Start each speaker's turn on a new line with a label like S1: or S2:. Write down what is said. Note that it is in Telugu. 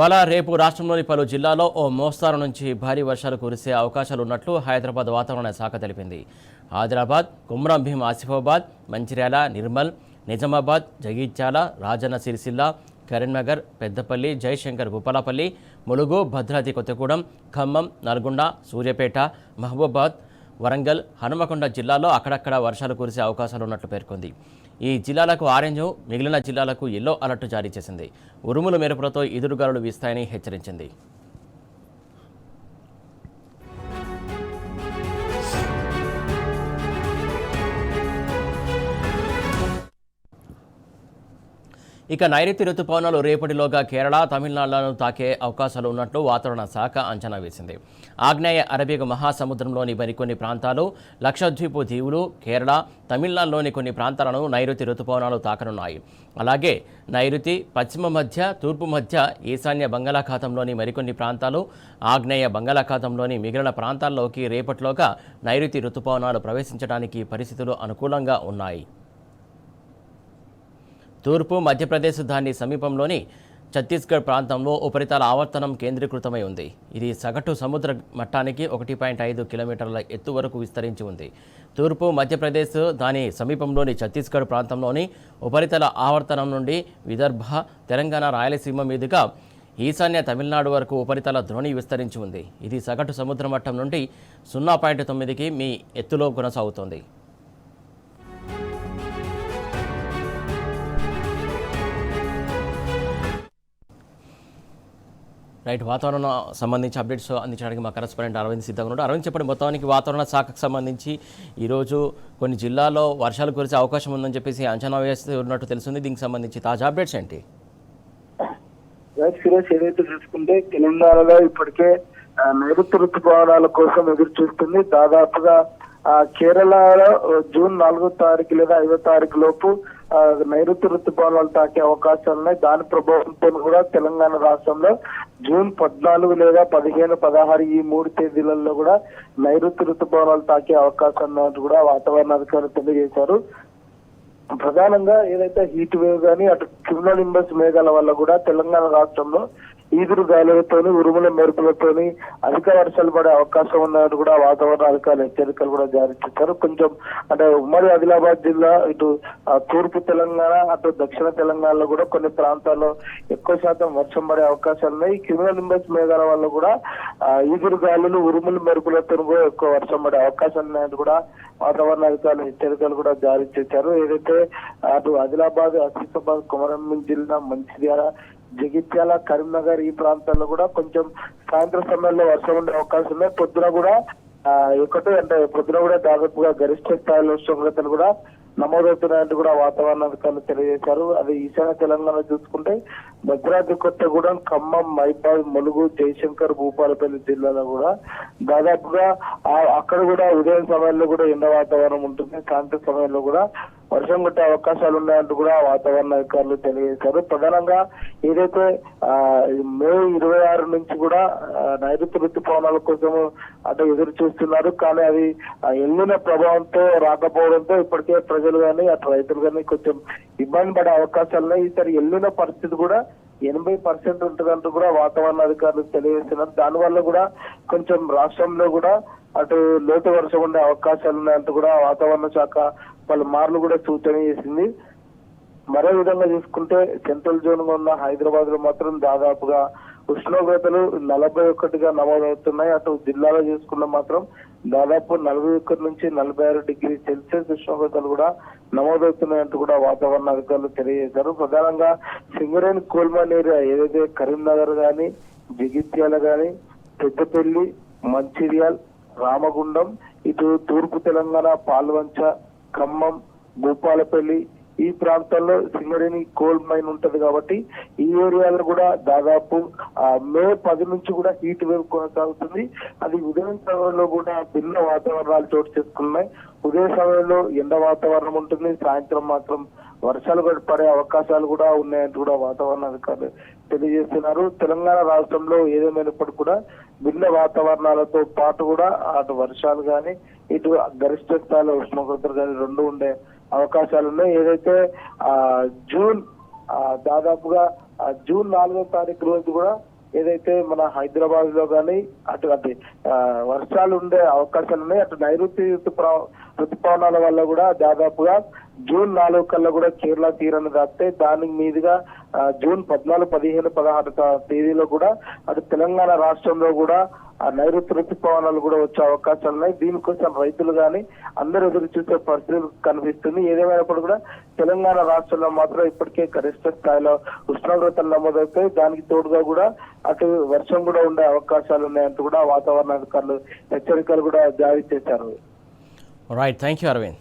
S1: ఇవాళ రేపు రాష్ట్రంలోని పలు జిల్లాల్లో ఓ మోస్తారు నుంచి భారీ వర్షాలు కురిసే అవకాశాలు ఉన్నట్లు హైదరాబాద్ వాతావరణ శాఖ తెలిపింది. ఆదిలాబాద్, కుమ్రం భీం ఆసిఫాబాద్, మంచిర్యాల, నిర్మల్, నిజామాబాద్, జగిత్యాల, రాజన్న సిరిసిల్ల, కరీంనగర్, పెద్దపల్లి, జయశంకర్ భూపాలపల్లి, ములుగు, భద్రాద్రి కొత్తగూడెం, ఖమ్మం, నల్గొండ, సూర్యాపేట, మహబూబాద్, వరంగల్, హనుమకొండ జిల్లాల్లో అక్కడక్కడ వర్షాలు కురిసే అవకాశాలు ఉన్నట్లు పేర్కొంది. ఈ జిల్లాలకు ఆరెంజ్, మిగిలిన జిల్లాలకు ఎల్లో అలర్ట్ జారీ చేసింది. ఉరుములు మెరుపులతో ఈదురుగాలులు వీస్తాయని హెచ్చరించింది. ఇక నైరుతి రుతుపవనాలు రేపటిలోగా కేరళ, తమిళనాడులను తాకే అవకాశాలు ఉన్నట్లు వాతావరణ శాఖ అంచనా వేసింది. ఆగ్నేయ అరబిక్ మహాసముద్రంలోని మరికొన్ని ప్రాంతాలు, లక్షద్వీప్ దీవులు, కేరళ, తమిళనాడులోని కొన్ని ప్రాంతాలను నైరుతి రుతుపవనాలు తాకనున్నాయి. అలాగే నైరుతి, పశ్చిమ మధ్య, తూర్పు మధ్య, ఈశాన్య బంగాళాఖాతంలోని మరికొన్ని ప్రాంతాలు, ఆగ్నేయ బంగాళాఖాతంలోని మిగిలిన ప్రాంతాల్లోకి రేపటిలోగా నైరుతి రుతుపవనాలు ప్రవేశించడానికి పరిస్థితులు అనుకూలంగా ఉన్నాయి. తూర్పు మధ్యప్రదేశ్ దాని సమీపంలోని ఛత్తీస్గఢ్ ప్రాంతంలో ఉపరితల ఆవర్తనం కేంద్రీకృతమై ఉంది. ఇది సగటు సముద్ర మట్టానికి 1.5 కిలోమీటర్ల ఎత్తు వరకు విస్తరించి ఉంది. తూర్పు మధ్యప్రదేశ్ దాని సమీపంలోని ఛత్తీస్గఢ్ ప్రాంతంలోని ఉపరితల ఆవర్తనం నుండి విదర్భ, తెలంగాణ, రాయలసీమ మీదుగా ఈశాన్య తమిళనాడు వరకు ఉపరితల ద్రోణి విస్తరించి ఉంది. ఇది సగటు సముద్ర మట్టం నుండి 0.9కి మీ ఎత్తులో కొనసాగుతోంది. రైట్, వాతావరణ సంబంధించి అప్డేట్స్ అందించడానికి మా కరెస్పాండెంట్ అరవింద్ సిద్ధంగా ఉన్నాడు. అరవింద్, చెప్పండి, మొత్తానికి వాతావరణ శాఖకు సంబంధించి ఈరోజు కొన్ని జిల్లాల్లో వర్షాలు కురిసే అవకాశం ఉందని చెప్పేసి అంచనా వేస్తూ ఉన్నట్టు తెలుస్తుంది. దీనికి సంబంధించి తాజా అప్డేట్స్ ఏంటి?
S2: ఏదైతే చూసుకుంటే తెలంగాణలో ఇప్పటికే నైరుతి ఋతుపవనాల కోసం ఎదురు చూస్తుంది. దాదాపుగా కేరళలో జూన్ 4వ తారీఖు లేదా 5వ తారీఖు లోపు నైరుతి ఋతుపవనాలు తాకే అవకాశాలు ఉన్నాయి. దాని ప్రభావంతో కూడా తెలంగాణ రాష్ట్రంలో జూన్ 14 లేదా 15, 16 ఈ 3 తేదీలలో కూడా నైరుతి ఋతుపవనాలు తాకే అవకాశం ఉన్నట్టు కూడా వాతావరణ అధికారులు తెలియజేశారు. ప్రధానంగా ఏదైతే హీట్ వేవ్ కానీ అటు క్యూములోనింబస్ మేఘాల వల్ల కూడా తెలంగాణ రాష్ట్రంలో ఈదురు గాలులతోని, ఉరుముల మెరుపులతోని అధిక వర్షాలు పడే అవకాశం ఉన్నట్టు కూడా వాతావరణ అధికారులు హెచ్చరికలు కూడా జారీ చేశారు. కొంచెం అంటే ఉమ్మడి ఆదిలాబాద్ జిల్లా, ఇటు తూర్పు తెలంగాణ, అటు దక్షిణ తెలంగాణలో కూడా కొన్ని ప్రాంతాల్లో ఎక్కువ శాతం వర్షం పడే అవకాశాలు ఉన్నాయి. క్యూములోనింబస్ మేఘాల వల్ల కూడా ఈదురు గాలులు, ఉరుముల మెరుపులతో కూడా ఎక్కువ వర్షం పడే అవకాశం ఉన్నాయని కూడా వాతావరణ అధికారులు హెచ్చరికలు కూడా జారీ చేశారు. ఏదైతే అటు ఆదిలాబాద్, ఆసిఫాబాద్, కొమరంభీం జిల్లా, మంచిర్యాల, జగిత్యాల, కరీంనగర్ ఈ ప్రాంతాల్లో కూడా కొంచెం సాయంత్రం సమయంలో వర్షం ఉండే అవకాశం ఉన్నాయి. పొద్దున కూడా పొద్దున కూడా దాదాపుగా గరిష్ట స్థాయిలో ఉష్ణోగ్రతలు కూడా నమోదవుతున్నాయంటూ కూడా వాతావరణ అధికారులు తెలియజేశారు. అది ఈశాన్య తెలంగాణ చూసుకుంటే భద్రాద్రి కొత్తగూడెం, ఖమ్మం, మైబాద్, ములుగు, జయశంకర్ భూపాలపల్లి జిల్లాలో కూడా దాదాపుగా అక్కడ కూడా ఉదయం సమయంలో కూడా ఎండ వాతావరణం ఉంటుంది. సాయంత్రం సమయంలో కూడా వర్షం కొట్టే అవకాశాలు ఉన్నాయంటూ కూడా వాతావరణ అధికారులు తెలియజేశారు. ప్రధానంగా ఏదైతే మే 26 నుంచి కూడా నైరుతి ఋతుపవనాల కోసం అటు ఎదురు చూస్తున్నారు. కానీ అది ఎల్లిన ప్రభావంతో రాకపోవడంతో ఇప్పటికే ప్రజలు కానీ అటు రైతులు కానీ కొంచెం ఇబ్బంది పడే అవకాశాలు ఉన్నాయి. ఈసారి ఎల్లిన పరిస్థితి కూడా 80% ఉంటుందంటూ కూడా వాతావరణ అధికారులు తెలియజేస్తున్నారు. దానివల్ల కూడా కొంచెం రాష్ట్రంలో కూడా అటు లోటు వర్షం ఉండే అవకాశాలు ఉన్నాయంటూ కూడా వాతావరణ శాఖ పలు మార్లు కూడా సూచన చేసింది. మరో విధంగా చూసుకుంటే సెంట్రల్ జోన్ గా ఉన్న హైదరాబాద్ లో మాత్రం దాదాపుగా ఉష్ణోగ్రతలు 41గా నమోదవుతున్నాయి. అటు జిల్లాలో చూసుకున్న మాత్రం దాదాపు 41 నుంచి 46 డిగ్రీ సెల్సియస్ ఉష్ణోగ్రతలు కూడా నమోదవుతున్నాయంటూ కూడా వాతావరణ అధికారులు తెలియజేశారు. ప్రధానంగా సింగరేణి కోల్మాన్ ఏరియా ఏదైతే కరీంనగర్ గాని, జగిత్యాల గాని, పెద్దపల్లి, మంచిర్యాల్, రామగుండం, ఇటు తూర్పు తెలంగాణ పాల్వంచ, ఖమ్మం, భూపాలపల్లి ఈ ప్రాంతాల్లో సింగరేణి కోల్ మైన్ ఉంటది కాబట్టి ఈ ఏరియాలో కూడా దాదాపు మే 10 నుంచి కూడా హీట్ వేవ్ కొనసాగుతుంది. అది ఉదయం సమయంలో కూడా భిన్న వాతావరణాలు చోటు చేసుకున్నాయి. ఉదయం సమయంలో ఎండ వాతావరణం ఉంటుంది, సాయంత్రం మాత్రం వర్షాలు పడే అవకాశాలు కూడా ఉన్నాయంటూ కూడా వాతావరణ అధికారులు తెలియజేస్తున్నారు. తెలంగాణ రాష్ట్రంలో ఏదేమైనప్పటికీ కూడా భిన్న వాతావరణాలతో పాటు కూడా అటు వర్షాలు కానీ, ఇటు గరిష్ట స్థాయిలో ఉష్ణోగ్రతలు కానీ రెండు ఉండే అవకాశాలు ఉన్నాయి. ఏదైతే జూన్ దాదాపుగా జూన్ 4వ తారీఖు రోజు కూడా ఏదైతే మన హైదరాబాద్ లో కానీ అటు వర్షాలు ఉండే అవకాశాలు ఉన్నాయి. అటు నైరుతి ఋతుపవనాల వల్ల కూడా దాదాపుగా జూన్ 4 కల్లా కూడా కేరళ తీరాన్ని దాటితే దాని మీదుగా జూన్ 14, 15, 16 తేదీలో కూడా అటు తెలంగాణ రాష్ట్రంలో కూడా ఆ నైరుతి ఋతుపవనాలు కూడా వచ్చే అవకాశాలు ఉన్నాయి. దీనికోసం రైతులు కానీ అందరూ ఎదురు చూసే పరిస్థితి కనిపిస్తుంది. ఏదేమైనప్పుడు కూడా తెలంగాణ రాష్ట్రంలో మాత్రం ఇప్పటికే గరిష్ట స్థాయిలో ఉష్ణోగ్రతలు నమోదవుతాయి. దానికి తోడుగా కూడా అటు వర్షం కూడా ఉండే అవకాశాలు ఉన్నాయంటూ కూడా వాతావరణ అధికారులు హెచ్చరికలు కూడా జారీ చేశారు.
S1: Right, thank you Arvind.